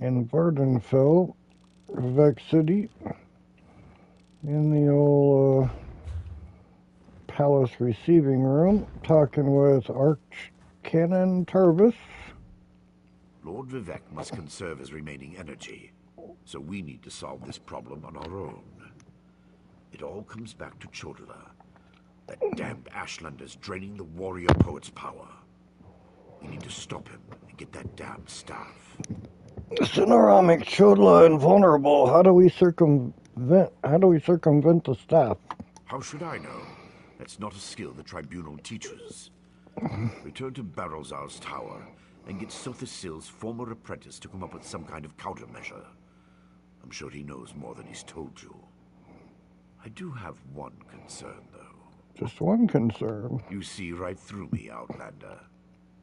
in Vardenfell, Vex City, in the old palace receiving room, talking with Archcanon Turvis. Lord Vivek must conserve his remaining energy, so we need to solve this problem on our own. It all comes back to Chodala. That damned Ashlander's draining the warrior poet's power. We need to stop him and get that damned staff. Cineramic, Chodla, invulnerable. How do we circumvent the staff? How should I know? That's not a skill the tribunal teaches. Return to Barrelzar's tower and get Sothisil's former apprentice to come up with some kind of countermeasure. I'm sure he knows more than he's told you. I do have one concern, though. Just one concern. You see right through me, Outlander.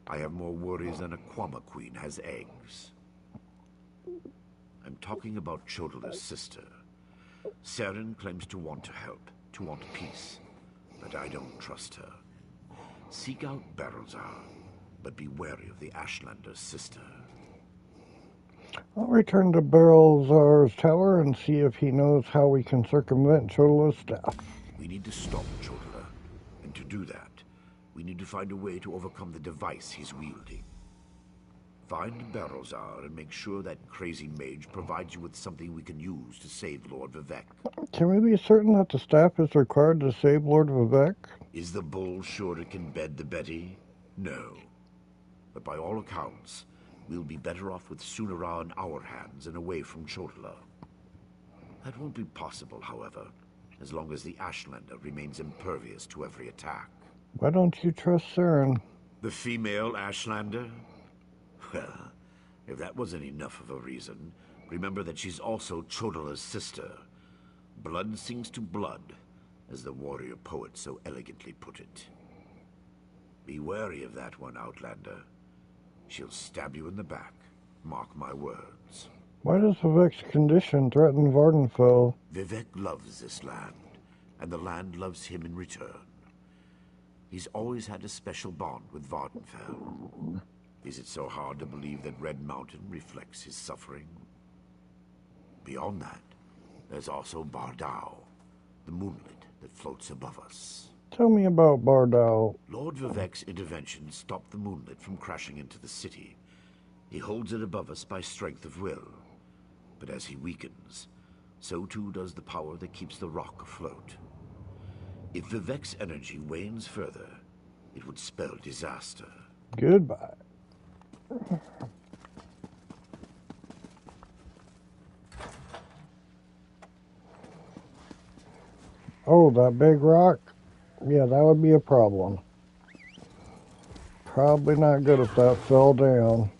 I have more worries than a Quama queen has eggs. I'm talking about Chodala's sister. Seren claims to want to help, to want peace, but I don't trust her. Seek out Barrelzar, but be wary of the Ashlander's sister. I'll return to Barrelzar's tower and see if he knows how we can circumvent Chodala's staff. We need to stop Chodala, and to do that, we need to find a way to overcome the device he's wielding. Find Barrelzar and make sure that crazy mage provides you with something we can use to save Lord Vivek. Can we be certain that the staff is required to save Lord Vivek? Is the bull sure it can bed the Betty? No. But by all accounts, we'll be better off with Sunara in our hands and away from Chodala. That won't be possible, however, as long as the Ashlander remains impervious to every attack. Why don't you trust Seren? The female Ashlander? Well, if that wasn't enough of a reason, remember that she's also Chodala's sister. Blood sings to blood, as the warrior poet so elegantly put it. Be wary of that one, Outlander. She'll stab you in the back. Mark my words. Why does Vivek's condition threaten Vardenfell? Vivek loves this land, and the land loves him in return. He's always had a special bond with Vardenfell. Is it so hard to believe that Red Mountain reflects his suffering? Beyond that, there's also Bardao, the moonlit that floats above us. Tell me about Bardao. Lord Vivek's intervention stopped the moonlit from crashing into the city. He holds it above us by strength of will. But as he weakens, so too does the power that keeps the rock afloat. If Vivek's energy wanes further, it would spell disaster. Goodbye. Oh, that big rock? Yeah, that would be a problem. Probably not good if that fell down.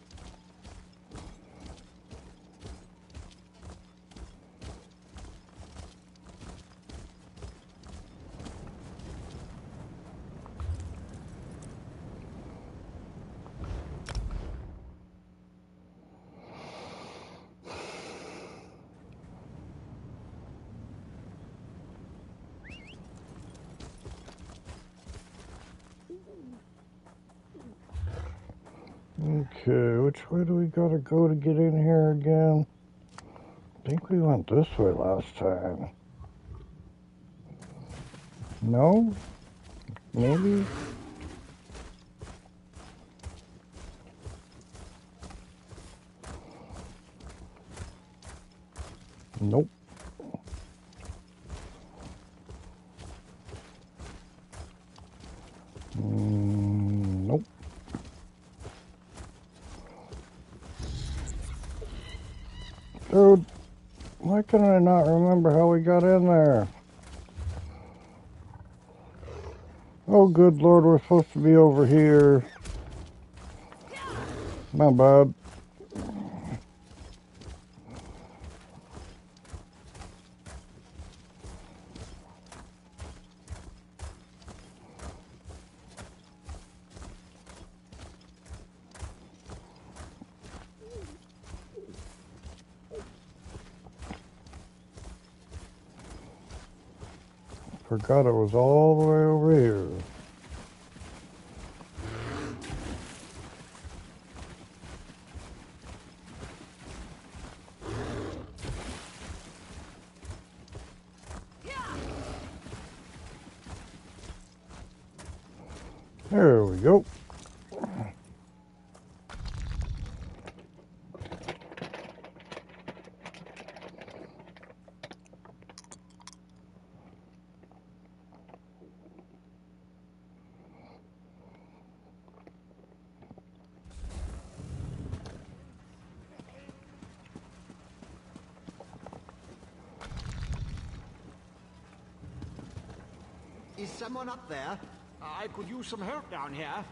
Okay, which way do we gotta go to get in here again? I think we went this way last time. No? Maybe? Nope. Nope. Dude, why can I not remember how we got in there? Oh, good Lord, we're supposed to be over here. My bad. Forgot it was all the way over here. There we go. Is someone up there? I could use some help down here.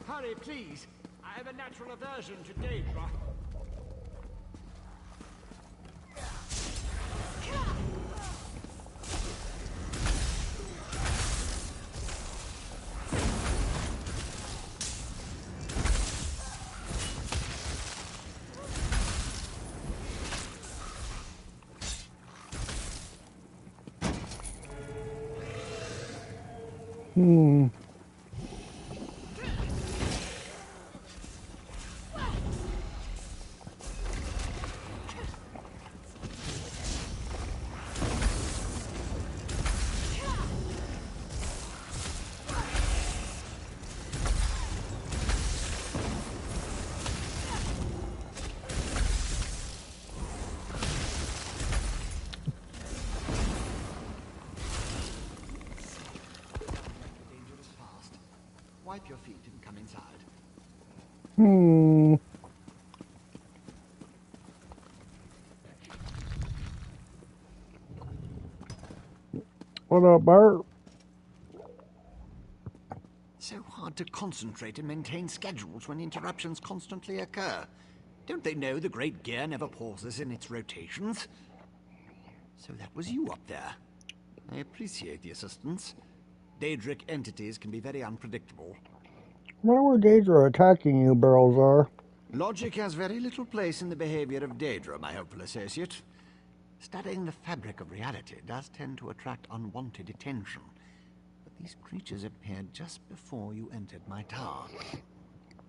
Hurry, please. I have a natural aversion to Daedra. Wipe your feet and come inside. What up, Bart? So hard to concentrate and maintain schedules when interruptions constantly occur. Don't they know the Great Gear never pauses in its rotations? So that was you up there. I appreciate the assistance. Daedric entities can be very unpredictable. Why were Daedra attacking you, Barrelzar? Logic has very little place in the behavior of Daedra, my hopeful associate. Studying the fabric of reality does tend to attract unwanted attention. But these creatures appeared just before you entered my tower.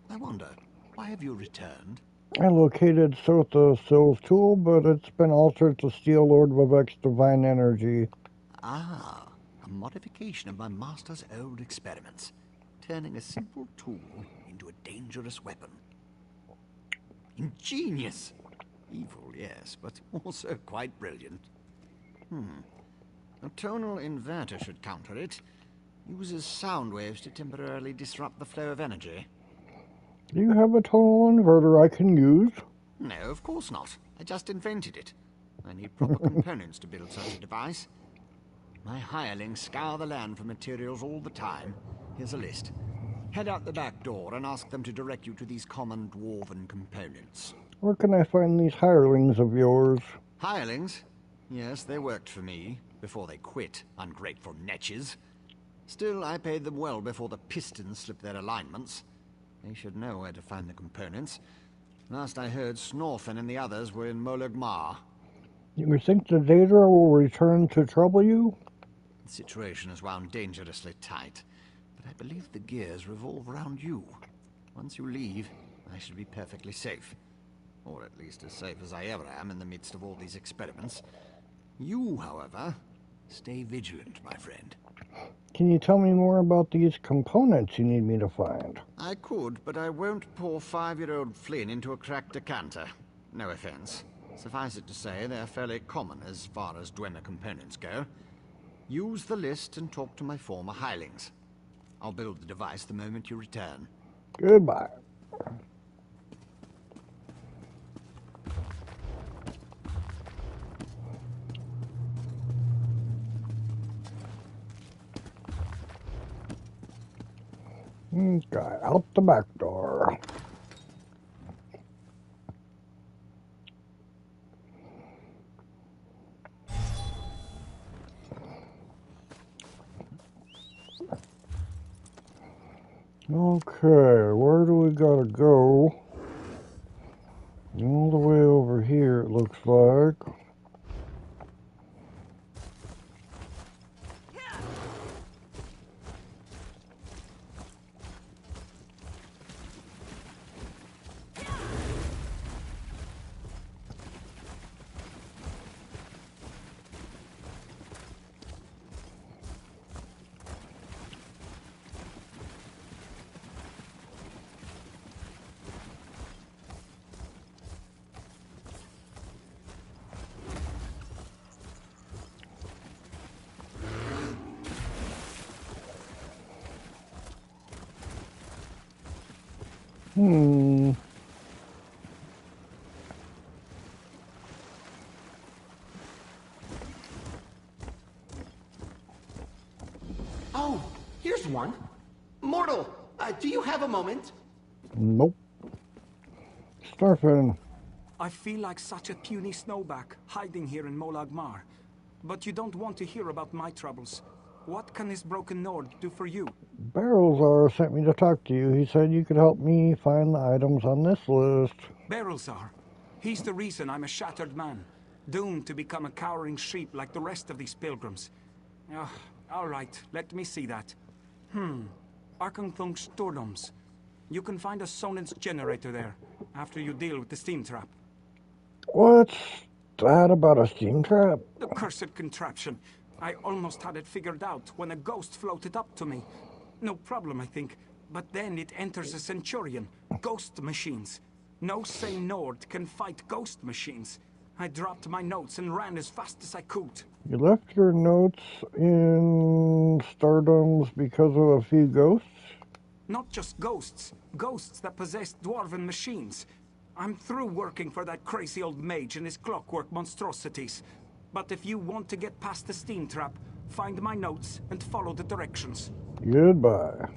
I wonder, why have you returned? I located Sotha Syl's tool, but it's been altered to steal Lord Vivek's divine energy. Ah, a modification of my master's old experiments, turning a simple tool into a dangerous weapon. Ingenious! Evil, yes, but also quite brilliant. A tonal inverter should counter it. Uses sound waves to temporarily disrupt the flow of energy. Do you have a tonal inverter I can use? No, of course not. I just invented it. I need proper components to build such a device. My hirelings scour the land for materials all the time. Here's a list. Head out the back door and ask them to direct you to these common dwarven components. Where can I find these hirelings of yours? Hirelings? Yes, they worked for me, before they quit, ungrateful netches. Still, I paid them well before the pistons slipped their alignments. They should know where to find the components. Last I heard, Snorfen and the others were in Molag Mar. You think the Daedra will return to trouble you? The situation is wound dangerously tight, but I believe the gears revolve around you. Once you leave, I should be perfectly safe. Or at least as safe as I ever am in the midst of all these experiments. You, however, stay vigilant, my friend. Can you tell me more about these components you need me to find? I could, but I won't pour 5-year-old Flynn into a cracked decanter. No offense. Suffice it to say, they're fairly common as far as Dwemer components go. Use the list and talk to my former hirelings. I'll build the device the moment you return. Goodbye. Okay, out the back door. Okay, where do we gotta go? All the way over here, it looks like. Oh, here's one. Mortal, do you have a moment? Nope. Starfin. I feel like such a puny snowback, hiding here in Molag Mar. But you don't want to hear about my troubles. What can this broken Nord do for you? Barrelzar sent me to talk to you. He said you could help me find the items on this list. Barrelzar. He's the reason I'm a shattered man, doomed to become a cowering sheep like the rest of these pilgrims. All right, let me see that. Arkanthung Stordoms. You can find a Sonance generator there, after you deal with the steam trap. What's that about a steam trap? The cursed contraption. I almost had it figured out when a ghost floated up to me. No problem, I think. But then it enters a Centurion. Ghost machines. No sane Nord can fight ghost machines. I dropped my notes and ran as fast as I could. You left your notes in Stardoms because of a few ghosts? Not just ghosts. Ghosts that possess dwarven machines. I'm through working for that crazy old mage and his clockwork monstrosities. But if you want to get past the steam trap, find my notes and follow the directions. Goodbye.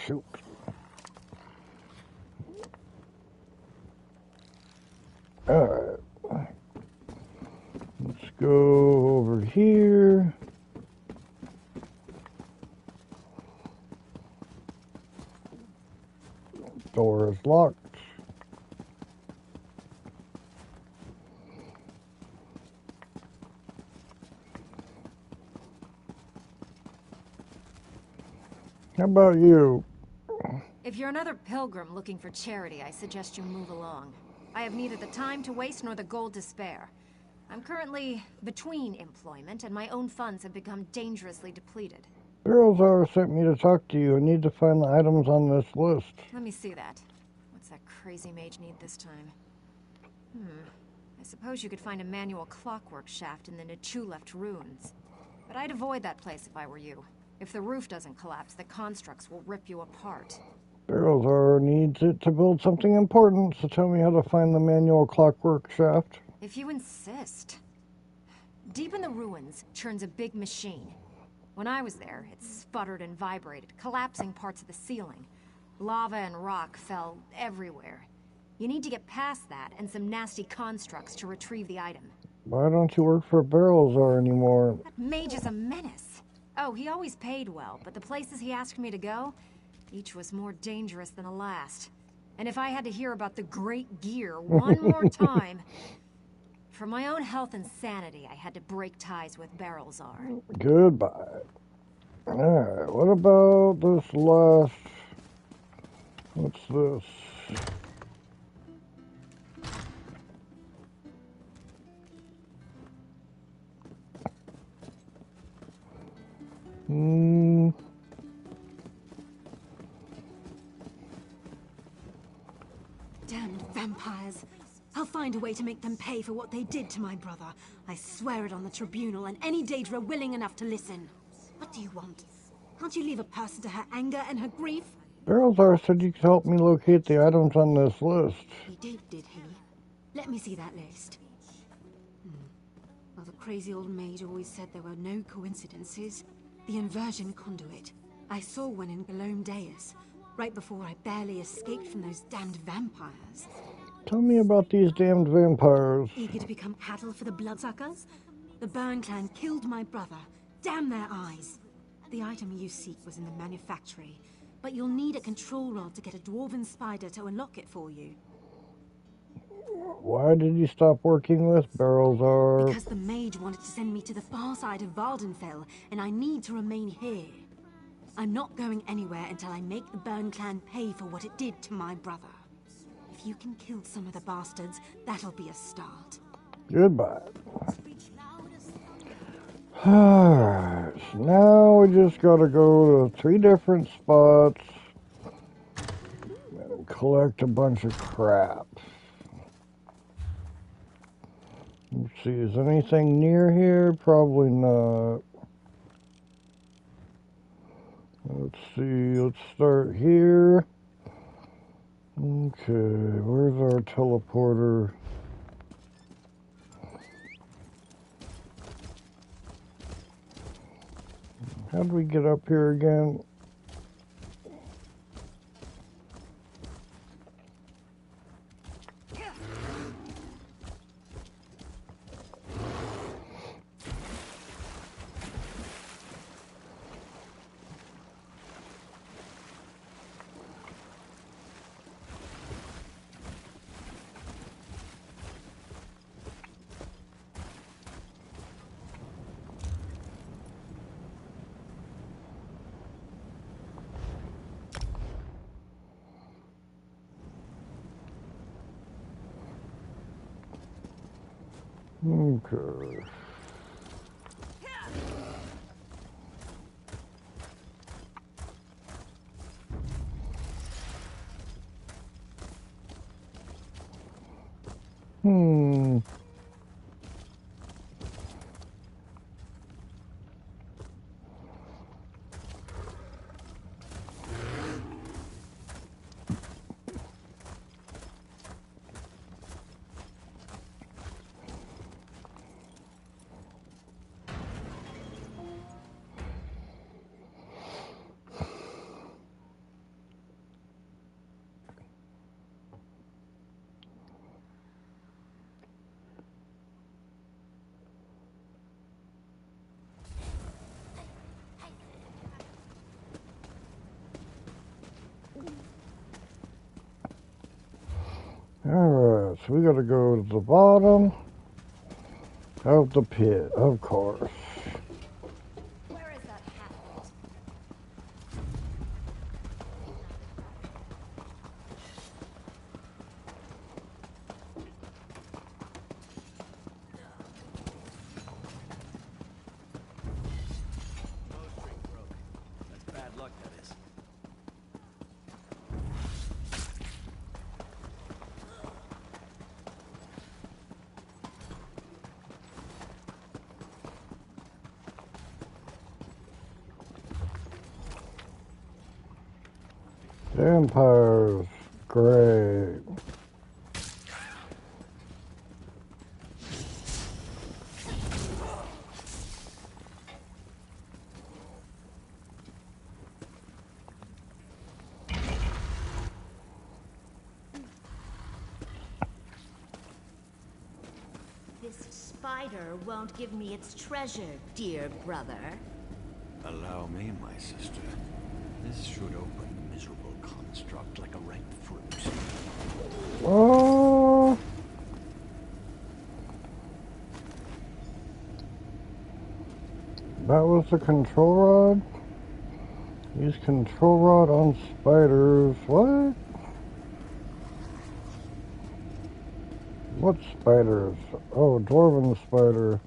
Shoot. Alright. Let's go over here. Door is locked. How about you? If you're another pilgrim looking for charity, I suggest you move along. I have neither the time to waste nor the gold to spare. I'm currently between employment, and my own funds have become dangerously depleted. Barrelzar sent me to talk to you. I need to find the items on this list. Let me see that. What's that crazy mage need this time? I suppose you could find a manual clockwork shaft in the Nichuleft ruins. But I'd avoid that place if I were you. If the roof doesn't collapse, the constructs will rip you apart. Barrelzar needs it to build something important, so tell me how to find the manual clockwork shaft. If you insist. Deep in the ruins churns a big machine. When I was there, it sputtered and vibrated, collapsing parts of the ceiling. Lava and rock fell everywhere. You need to get past that and some nasty constructs to retrieve the item. Why don't you work for Barrelzar anymore? That mage is a menace. Oh, he always paid well, but the places he asked me to go, each was more dangerous than the last. And if I had to hear about the Great Gear one more time... For my own health and sanity, I had to break ties with Barrelzar. Goodbye. Alright, what about this last... What's this? Damned vampires. I'll find a way to make them pay for what they did to my brother. I swear it on the tribunal and any Daedra willing enough to listen. What do you want? Can't you leave a person to her anger and her grief? Barrelzar said you could help me locate the items on this list. He did he? Let me see that list. Well, the crazy old maid always said there were no coincidences. The inversion conduit. I saw one in Galome-Deus, right before I barely escaped from those damned vampires. Tell me about these damned vampires. Eager to become cattle for the bloodsuckers? The Burn clan killed my brother. Damn their eyes. The item you seek was in the manufactory, but you'll need a control rod to get a dwarven spider to unlock it for you. Why did you stop working with Barrelzar? Because the mage wanted to send me to the far side of Vardenfell, and I need to remain here. I'm not going anywhere until I make the Burn clan pay for what it did to my brother. If you can kill some of the bastards, that'll be a start. Goodbye. Alright, so now we just gotta go to 3 different spots and collect a bunch of crap. Let's see, is anything near here? Probably not. Let's see, let's start here. Okay, where's our teleporter? How do we get up here again? Okay. Hmm. Alright, so we gotta go to the bottom of the pit, of course. Where is that half-wit? That's bad luck, that is. Vampires, great. This spider won't give me its treasure, dear brother. Allow me, my sister. This should open the miserable construct like a ripe fruit. Oh, that was the control rod? Use control rod on spiders. What? What spiders? Oh, dwarven spider.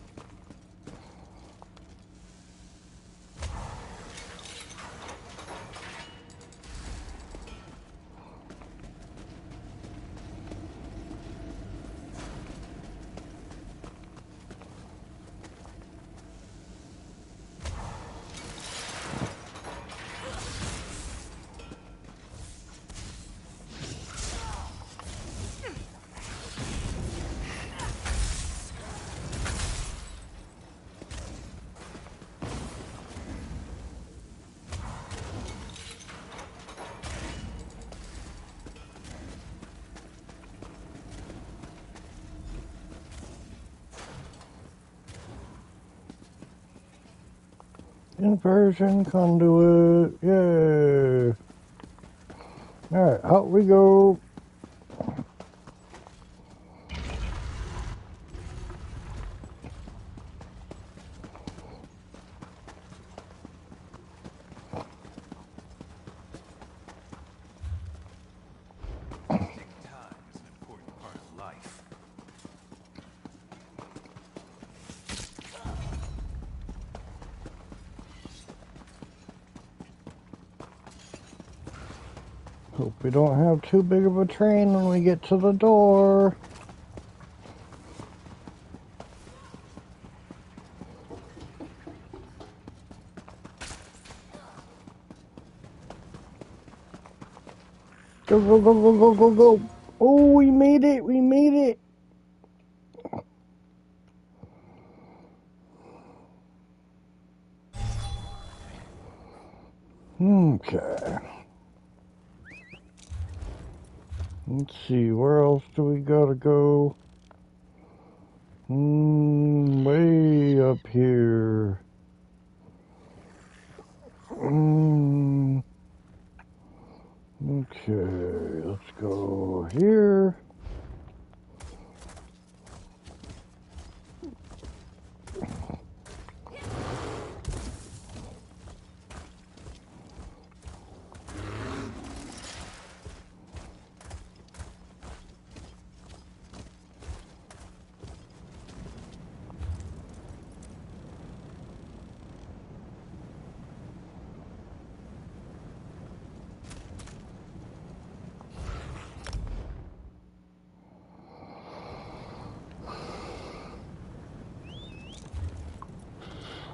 Inversion conduit. Yay. Alright, out we go. Hope we don't have too big of a train when we get to the door. Go, go, go, go, go, go, go. Oh, we made it. We made it. Okay. Let's see, where else do we gotta go? Way up here. Okay, let's go here.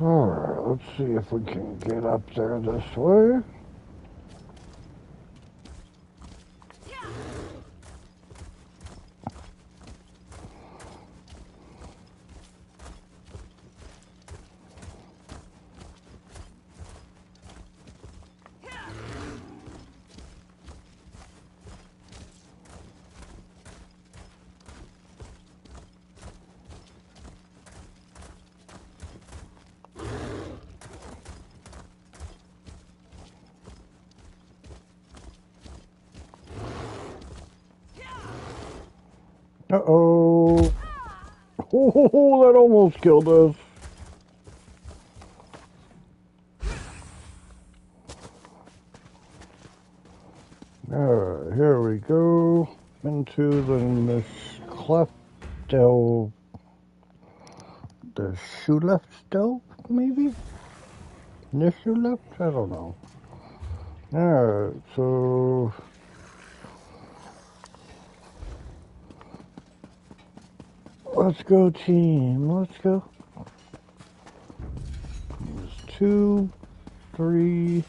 Alright, let's see if we can get up there this way. Uh-oh. Oh, that almost killed us. Alright, here we go. Into the cleft delve. The shoe left delve, maybe? This shoe left? I don't know. Alright, so... let's go, team. Let's go. There's 2, 3.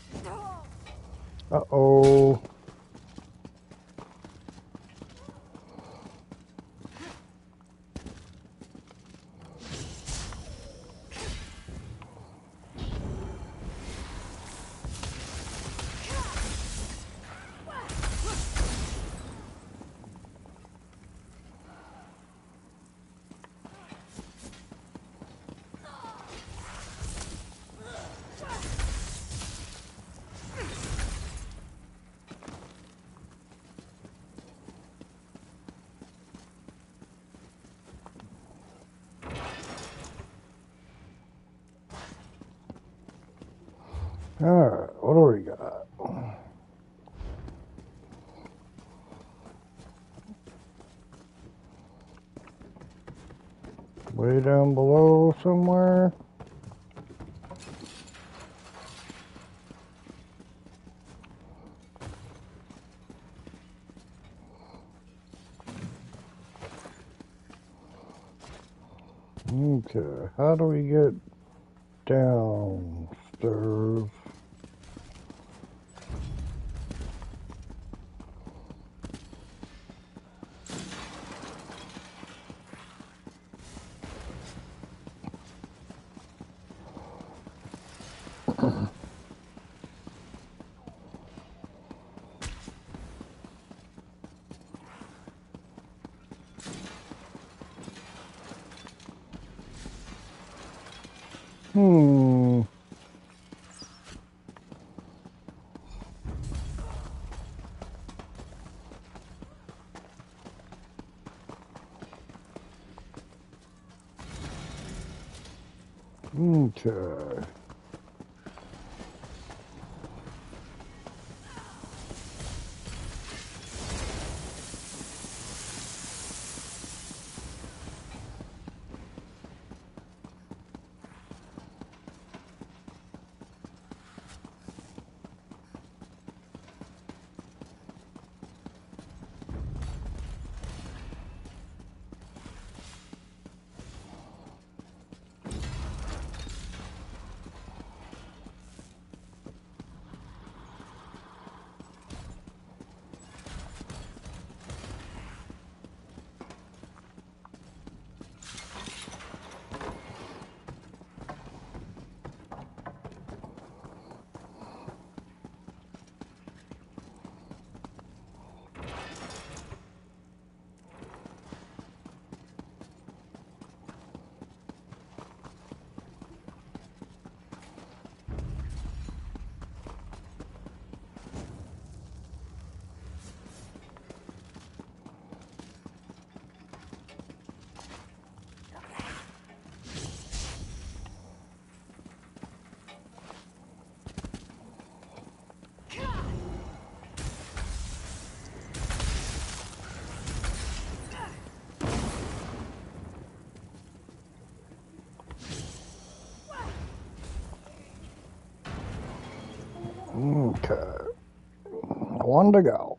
Uh-oh. Alright, what do we got? Way down below somewhere. Okay, how do we get downstairs? Okay. Okay. One to go.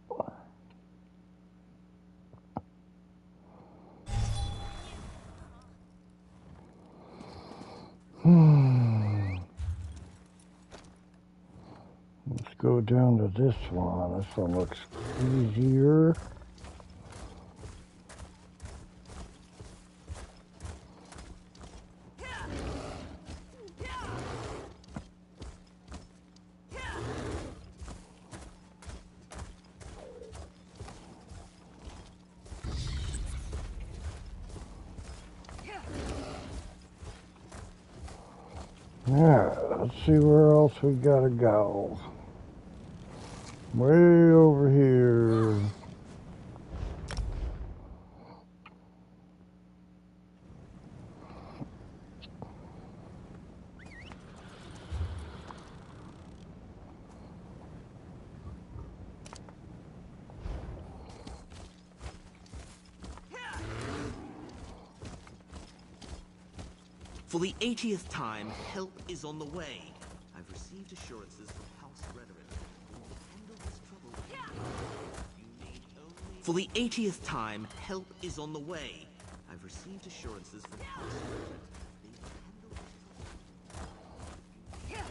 Let's go down to this one. This one looks easier. Yeah, let's see where else we gotta go. Way over here. For the 80th time, help is on the way. I've received assurances from House Rhetoric. Handle this trouble. You need only... For the 80th time, help is on the way. I've received assurances from House Rhetoric.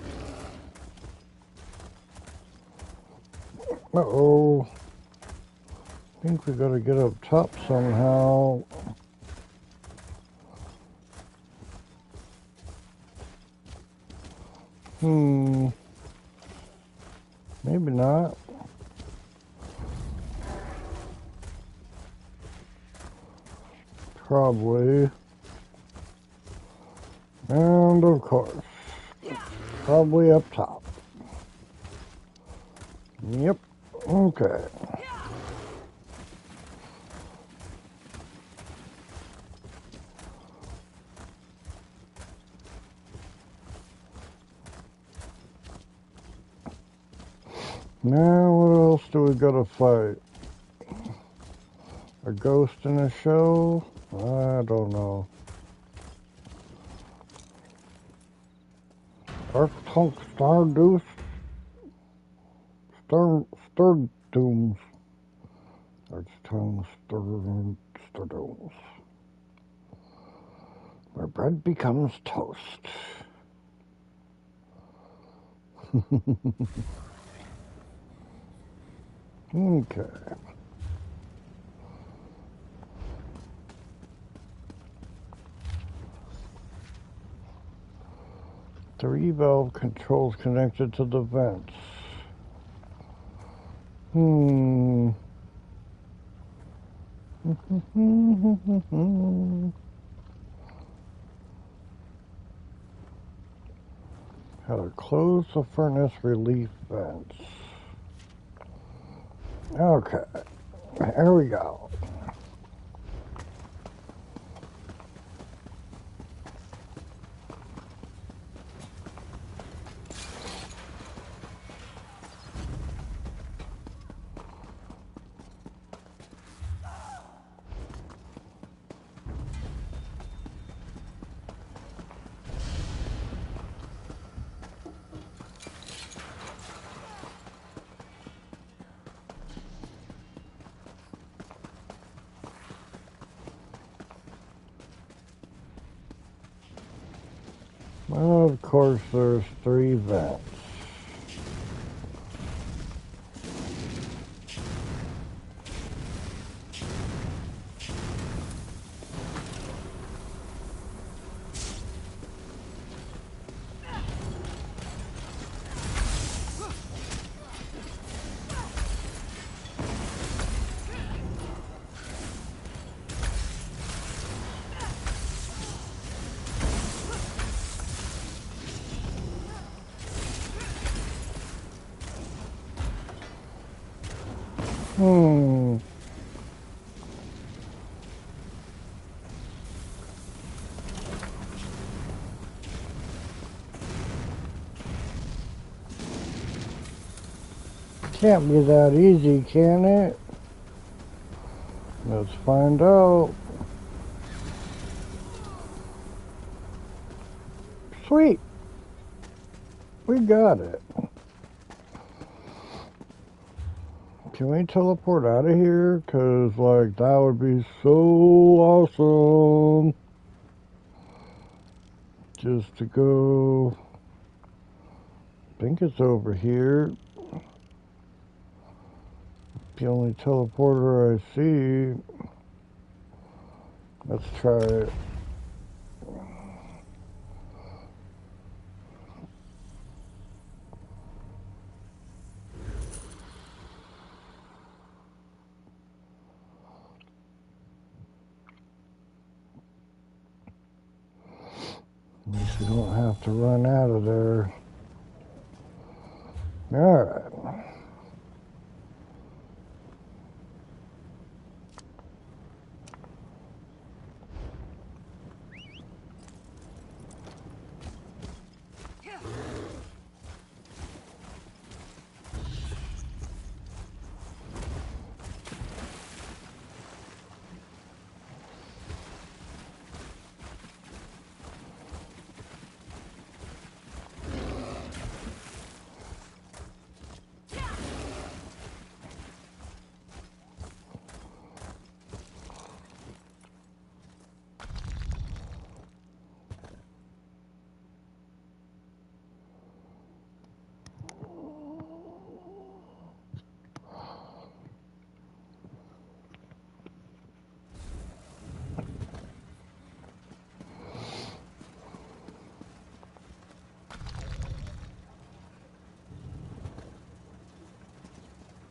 Uh-oh. I think we gotta get up top somehow. Maybe not. Probably. And of course, probably up top. Yep. Okay. Now, what else do we gotta fight? A ghost in a show? I don't know. Arctunk Stardust? Stardooms. Arctunk Stardooms. Where bread becomes toast. Okay. 3 valve controls connected to the vents. How to close the furnace relief vents. Okay, here we go. Well, of course, there's 3 vents. Can't be that easy, can it? Let's find out. Sweet. We got it. Can we teleport out of here? Cause like that would be so awesome. Just to go. I think it's over here. The only teleporter I see. Let's try it. At least we don't have to run out of there. Alright.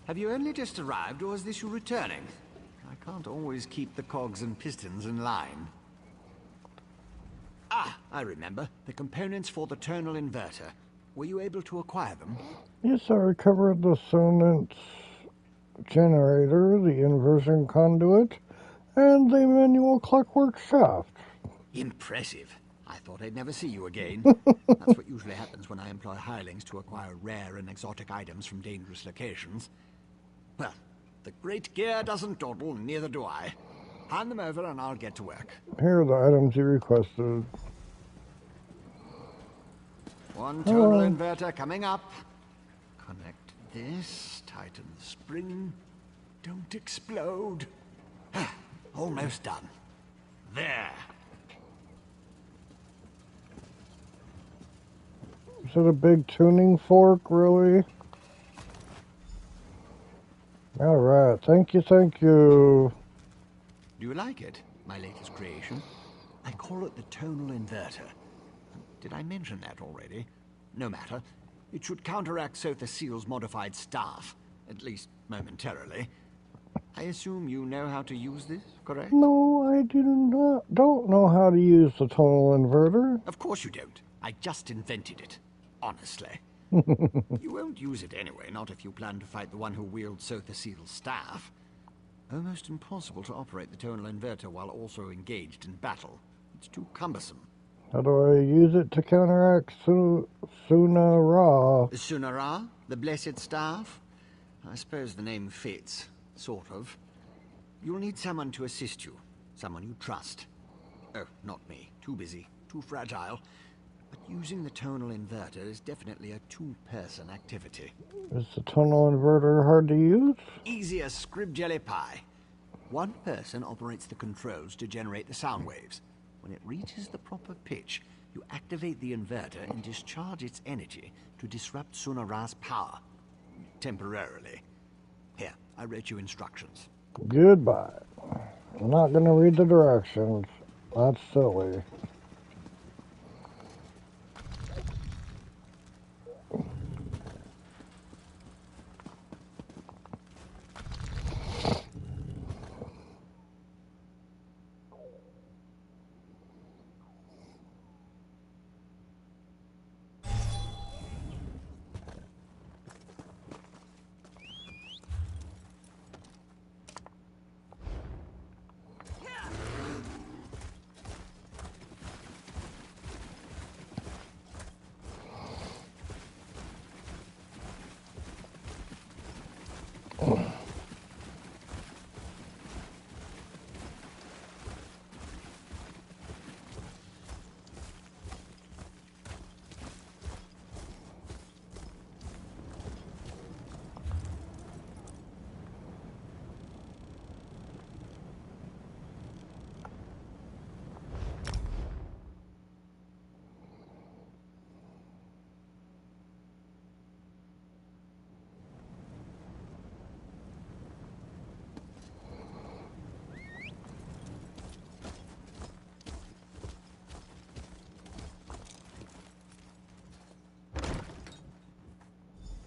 Have you only just arrived, or is this you returning? I can't always keep the cogs and pistons in line. Ah, I remember. The components for the tonal inverter. Were you able to acquire them? Yes, I recovered the sonance generator, the inversion conduit, and the manual clockwork shaft. Impressive. I thought I'd never see you again. That's what usually happens when I employ hirelings to acquire rare and exotic items from dangerous locations. Well, the great gear doesn't dawdle, neither do I. Hand them over and I'll get to work. Here are the items you requested. One tonal inverter coming up. Connect this, tighten the spring. Don't explode. Almost done. There. Is it a big tuning fork, really? Alright, thank you, thank you. Do you like it, my latest creation? I call it the tonal inverter. Did I mention that already? No matter. It should counteract Sotha Seal's modified staff, at least momentarily. I assume you know how to use this, correct? No, I don't know how to use the tonal inverter. Of course you don't. I just invented it. Honestly. You won't use it anyway, not if you plan to fight the one who wields Sotha Seal's staff. Almost impossible to operate the tonal inverter while also engaged in battle. It's too cumbersome. How do I use it to counteract Sunara? Sunara? The blessed staff? I suppose the name fits. Sort of. You'll need someone to assist you. Someone you trust. Oh, not me. Too busy. Too fragile. But using the tonal inverter is definitely a two-person activity. Is the tonal inverter hard to use? Easy as scrib jelly pie. One person operates the controls to generate the sound waves. When it reaches the proper pitch, you activate the inverter and discharge its energy to disrupt Sunara's power. Temporarily. Here, I wrote you instructions. Goodbye. I'm not going to read the directions. That's silly.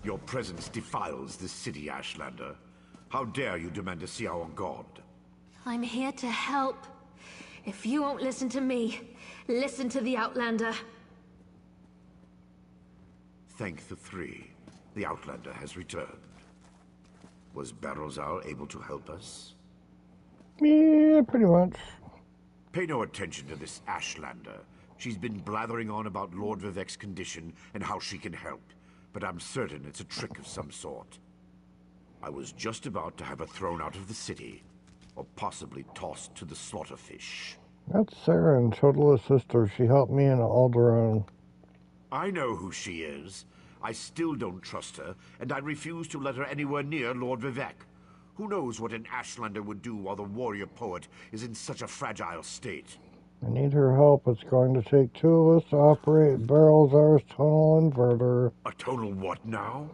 Your presence defiles this city, Ashlander. How dare you demand to see our god? I'm here to help. If you won't listen to me, listen to the Outlander. Thank the three. The Outlander has returned. Was Barrowzal able to help us? Yeah, pretty much. Pay no attention to this Ashlander. She's been blathering on about Lord Vivek's condition and how she can help, but I'm certain it's a trick of some sort. I was just about to have her thrown out of the city, or possibly tossed to the slaughterfish. That's Sarah and Chodala's sister. She helped me in Alderaan. I know who she is. I still don't trust her, and I refuse to let her anywhere near Lord Vivek. Who knows what an Ashlander would do while the warrior poet is in such a fragile state? I need her help. It's going to take two of us to operate Barrowzal's tunnel inverter. A tonal what now?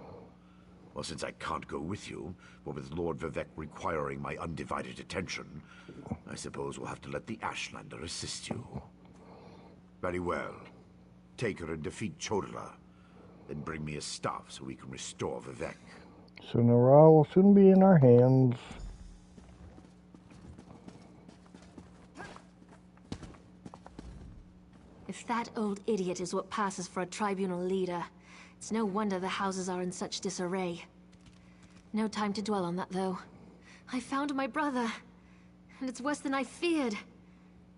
Well, since I can't go with you, but with Lord Vivek requiring my undivided attention, I suppose we'll have to let the Ashlander assist you. Very well. Take her and defeat Chodala. Then bring me his staff so we can restore Vivek. Sunara will soon be in our hands. If that old idiot is what passes for a tribunal leader, it's no wonder the houses are in such disarray. No time to dwell on that, though. I found my brother, and it's worse than I feared.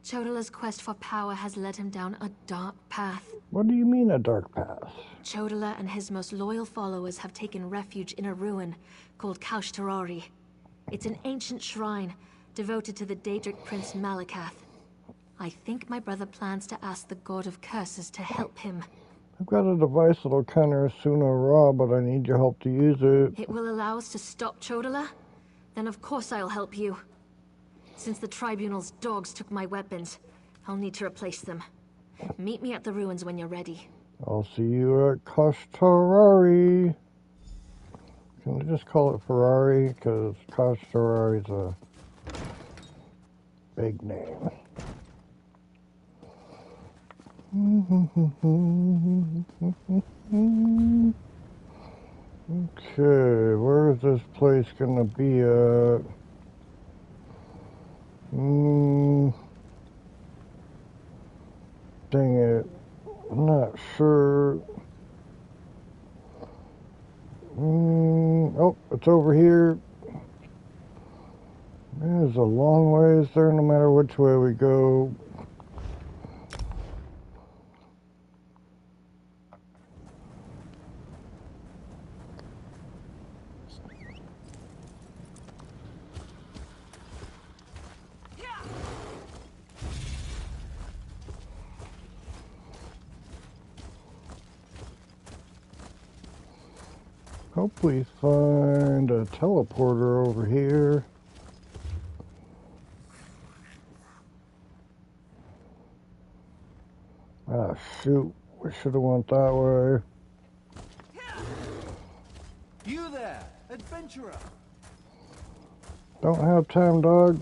Chodala's quest for power has led him down a dark path. What do you mean, a dark path? Chodala and his most loyal followers have taken refuge in a ruin called Kaushtarari. It's an ancient shrine devoted to the Daedric prince Malakath. I think my brother plans to ask the God of Curses to help him. I've got a device that'll counter Sunara, but I need your help to use it. It will allow us to stop Chodala? Then of course I'll help you. Since the Tribunal's dogs took my weapons, I'll need to replace them. Meet me at the ruins when you're ready. I'll see you at Kaushtarari. Can I just call it Ferrari? Because Kaushtarari's a big name. Okay, where is this place gonna be at? Dang it. I'm not sure. Oh, it's over here. There's a long ways there no matter which way we go. Hope we find a teleporter over here. Ah, shoot. We should have went that way. You there, adventurer. Don't have time, dog.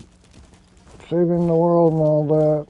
Saving the world and all that.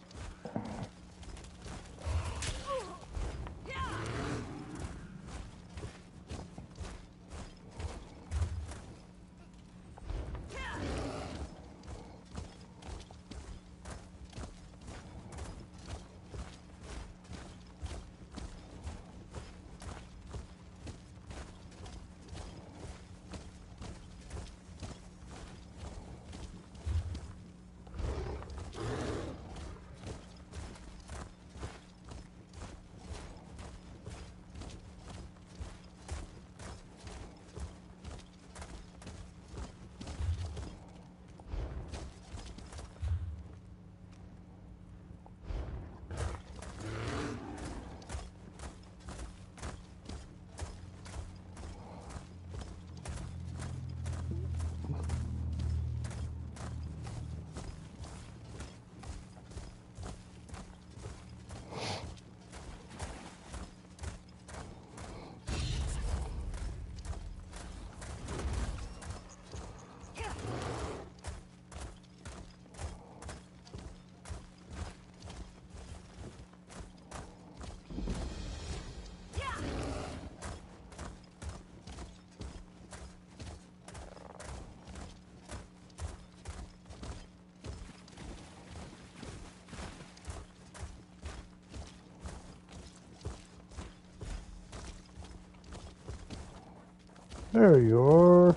There you are.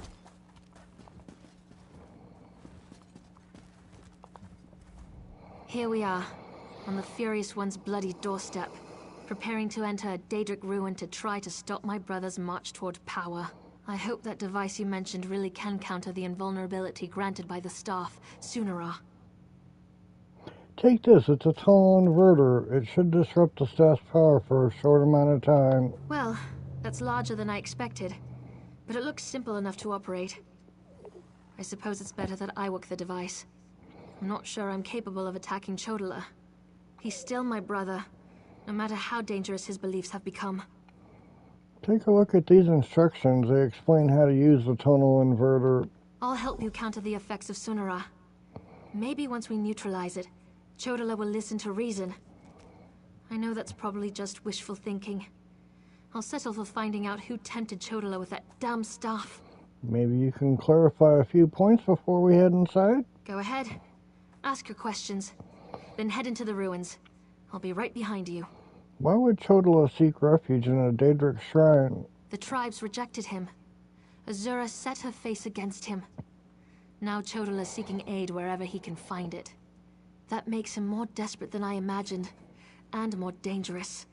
Here we are, on the Furious One's bloody doorstep, preparing to enter a Daedric ruin to try to stop my brother's march toward power. I hope that device you mentioned really can counter the invulnerability granted by the staff, Sunara. Take this, it's a tunnel inverter. It should disrupt the staff's power for a short amount of time. Well, that's larger than I expected, but it looks simple enough to operate. I suppose it's better that I work the device. I'm not sure I'm capable of attacking Chodola. He's still my brother, no matter how dangerous his beliefs have become. Take a look at these instructions. They explain how to use the tunnel inverter. I'll help you counter the effects of Sunara. Maybe once we neutralize it, Chodola will listen to reason. I know that's probably just wishful thinking. I'll settle for finding out who tempted Chodola with that damn staff. Maybe you can clarify a few points before we head inside? Go ahead. Ask your questions. Then head into the ruins. I'll be right behind you. Why would Chodola seek refuge in a Daedric shrine? The tribes rejected him. Azura set her face against him. Now Chodola's seeking aid wherever he can find it. That makes him more desperate than I imagined, and more dangerous.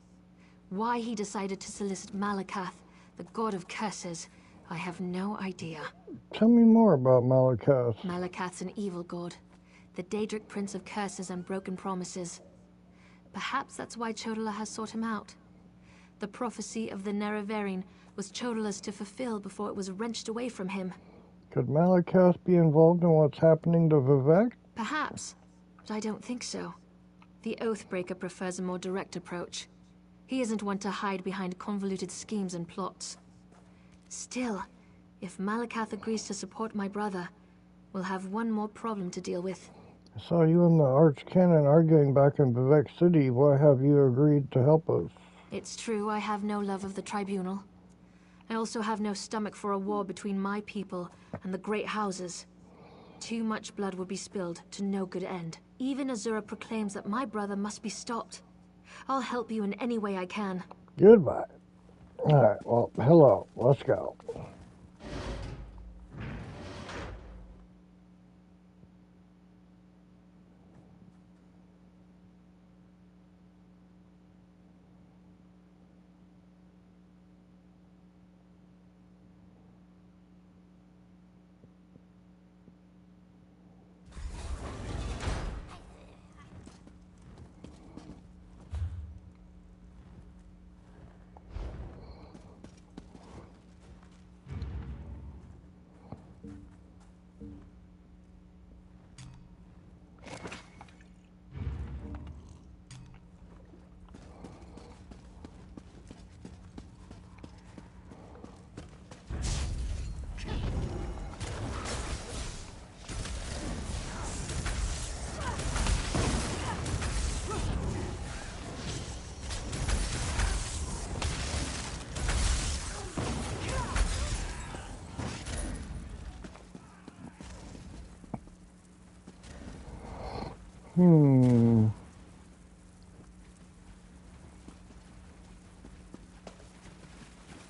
Why he decided to solicit Malakath, the god of curses, I have no idea. Tell me more about Malakath. Malakath's an evil god, the Daedric prince of curses and broken promises. Perhaps that's why Chodola has sought him out. The prophecy of the Nerevarine was Chodola's to fulfill before it was wrenched away from him. Could Malakath be involved in what's happening to Vivek? Perhaps, but I don't think so. The Oathbreaker prefers a more direct approach. He isn't one to hide behind convoluted schemes and plots. Still, if Malakath agrees to support my brother, we'll have one more problem to deal with. I saw you and the Archcanon arguing back in Vivek City. Why have you agreed to help us? It's true, I have no love of the Tribunal. I also have no stomach for a war between my people and the Great Houses. Too much blood would be spilled to no good end. Even Azura proclaims that my brother must be stopped. I'll help you in any way I can. Goodbye. Alright, well, hello. Let's go.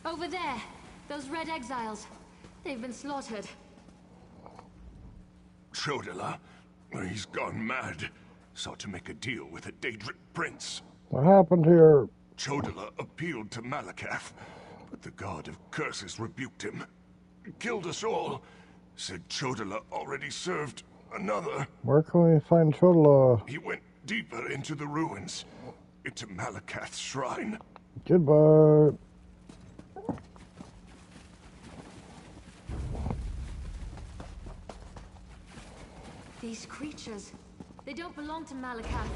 Over there, those red exiles. They've been slaughtered. Chodola? He's gone mad. Sought to make a deal with a Daedric prince. What happened here? Chodola appealed to Malakath, but the god of curses rebuked him. Killed us all. Said Chodola already served another. Where can we find Chodola? He went deeper into the ruins. Into Malakath's shrine. Goodbye. These creatures, they don't belong to Malakath.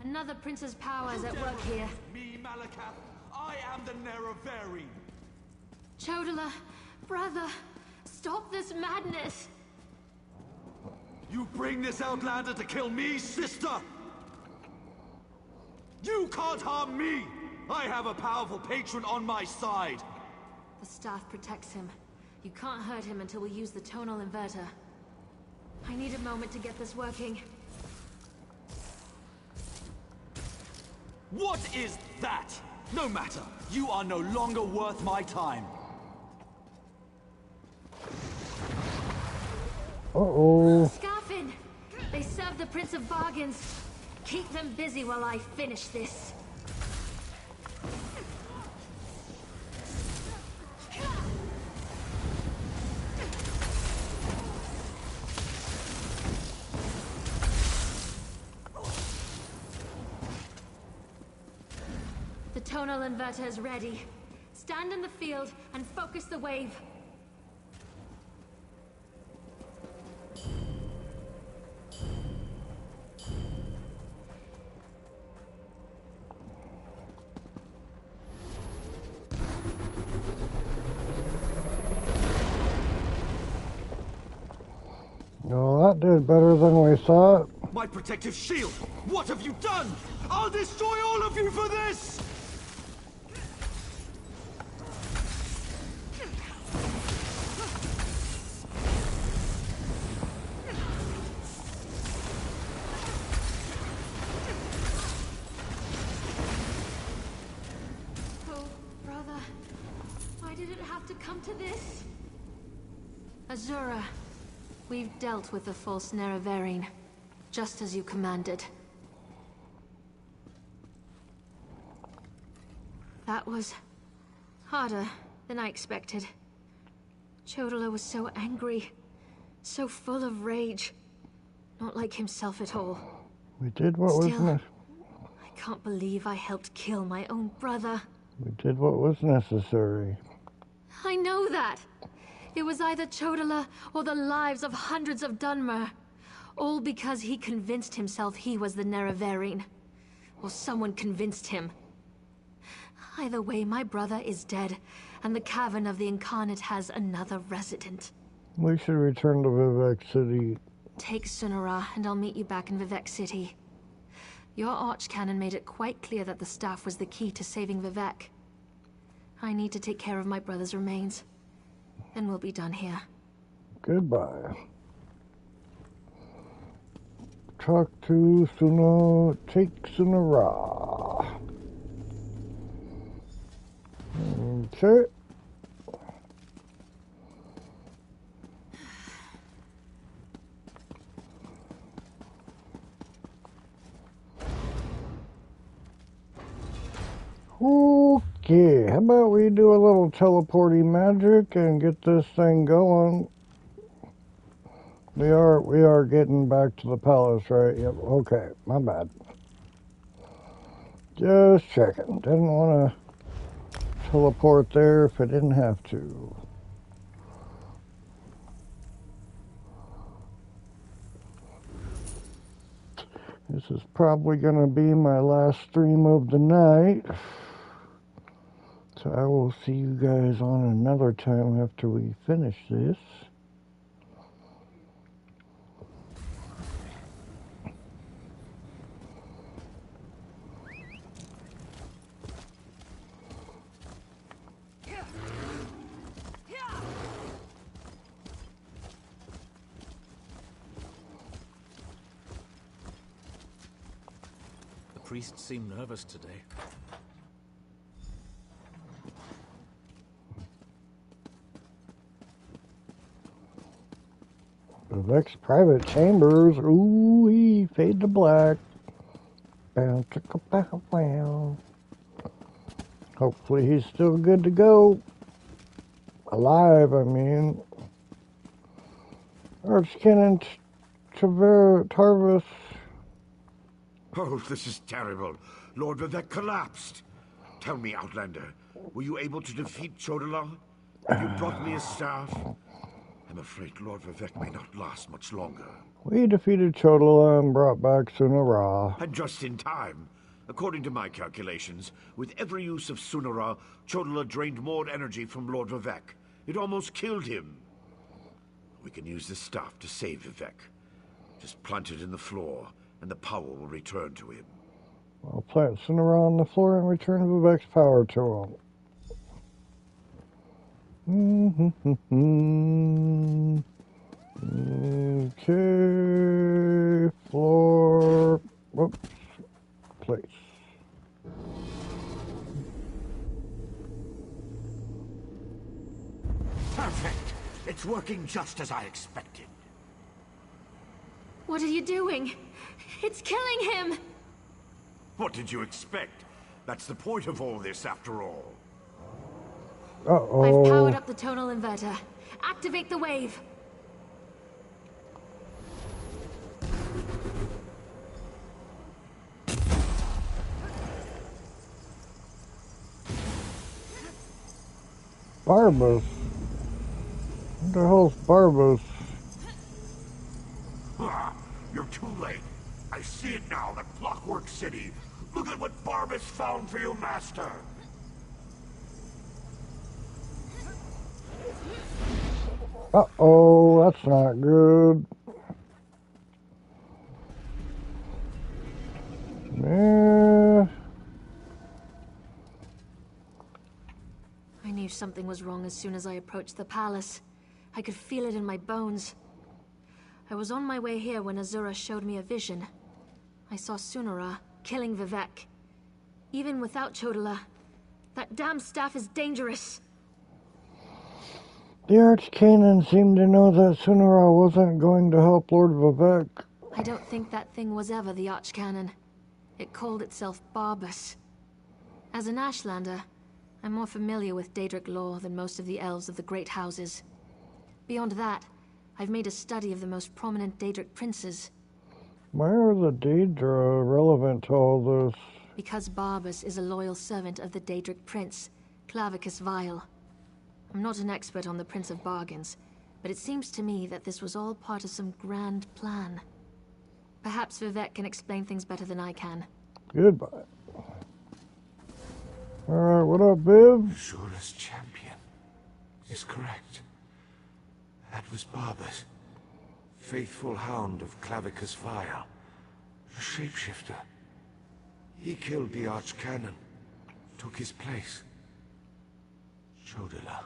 Another prince's power is at work here. Me, Malakath. I am the Nerevarine. Chodola, brother, stop this madness. You bring this outlander to kill me, sister? You can't harm me! I have a powerful patron on my side. The staff protects him. You can't hurt him until we use the tonal inverter. I need a moment to get this working. What is that? No matter. You are no longer worth my time. Uh-oh. Scarfin! They serve the Prince of Bargains. Keep them busy while I finish this. The tonal inverter is ready. Stand in the field and focus the wave. No, that did better than we thought. My protective shield! What have you done? I'll destroy all of you for this! Oh, brother. Why did it have to come to this? Azura, we've dealt with the false Nerevarine, just as you commanded. That was harder than I expected. Chodala was so angry, so full of rage. Not like himself at all. We did what was necessary. I can't believe I helped kill my own brother. We did what was necessary. I know that. It was either Chodala or the lives of hundreds of Dunmer. All because he convinced himself he was the Nerevarine. Or someone convinced him. Either way, my brother is dead, and the Cavern of the Incarnate has another resident. We should return to Vivek City. Take Sunara, and I'll meet you back in Vivek City. Your Archcanon made it quite clear that the staff was the key to saving Vivek. I need to take care of my brother's remains. Then we'll be done here. Goodbye. Talk to take Sunara. Okay. Okay, how about we do a little teleporting magic and get this thing going? We are getting back to the palace, right? Yep, okay, my bad. Just checking. Didn't want to teleport there if I didn't have to. This is probably going to be my last stream of the night. So I will see you guys on another time after we finish this. The priests seem nervous today. Vivek's private chambers. Ooh, he fade to black. Bow, chicka, bow, bow. Hopefully he's still good to go. Alive, I mean. Archcanon Tarvis. Oh, this is terrible. Lord Vivek collapsed. Tell me, Outlander, were you able to defeat Chodala? Have you brought me a staff? I'm afraid Lord Vivek may not last much longer. We defeated Chodala and brought back Sunara. And just in time. According to my calculations, with every use of Sunara, Chodala drained more energy from Lord Vivek. It almost killed him. We can use this staff to save Vivek. Just plant it in the floor, and the power will return to him. I'll plant Sunara on the floor and return Vivek's power to him. Okay, floor, whoops, place. Perfect! It's working just as I expected. What are you doing? It's killing him! What did you expect? That's the point of all this, after all. Uh-oh. I've powered up the tonal inverter. Activate the wave! Barbus. What the hell's Barbus? You're too late. I see it now, the Clockwork City. Look at what Barbus found for you, Master. Uh-oh, that's not good. Yeah. I knew something was wrong as soon as I approached the palace. I could feel it in my bones. I was on my way here when Azura showed me a vision. I saw Sunara killing Vivek. Even without Chodola, that damn staff is dangerous. The Archcanon seemed to know that Sunara wasn't going to help Lord Vivek. I don't think that thing was ever the Archcanon. It called itself Barbus. As an Ashlander, I'm more familiar with Daedric lore than most of the elves of the Great Houses. Beyond that, I've made a study of the most prominent Daedric princes. Why are the Daedra relevant to all this? Because Barbus is a loyal servant of the Daedric prince, Clavicus Vile. I'm not an expert on the Prince of Bargains, but it seems to me that this was all part of some grand plan. Perhaps Vivek can explain things better than I can. Goodbye. Alright, what up, Viv? Azura's champion is correct. That was Barbus, faithful hound of Clavicus Vile, a shapeshifter. He killed the Archcanon, took his place. Chodola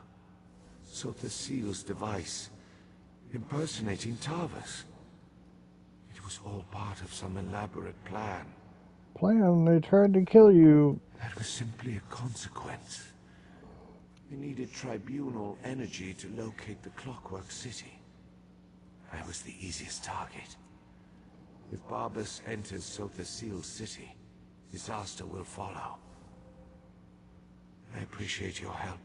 sought the seal's device, impersonating Tarvas. It was all part of some elaborate plan. Plan? They tried to kill you. That was simply a consequence. We needed tribunal energy to locate the Clockwork City. I was the easiest target. If Barbus enters Sotha Seal's city, disaster will follow. I appreciate your help,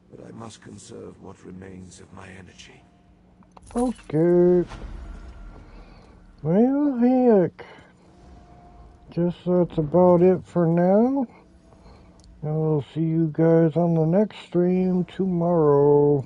but I must conserve what remains of my energy. Okay. Well, heck. Guess that's about it for now. I'll see you guys on the next stream tomorrow.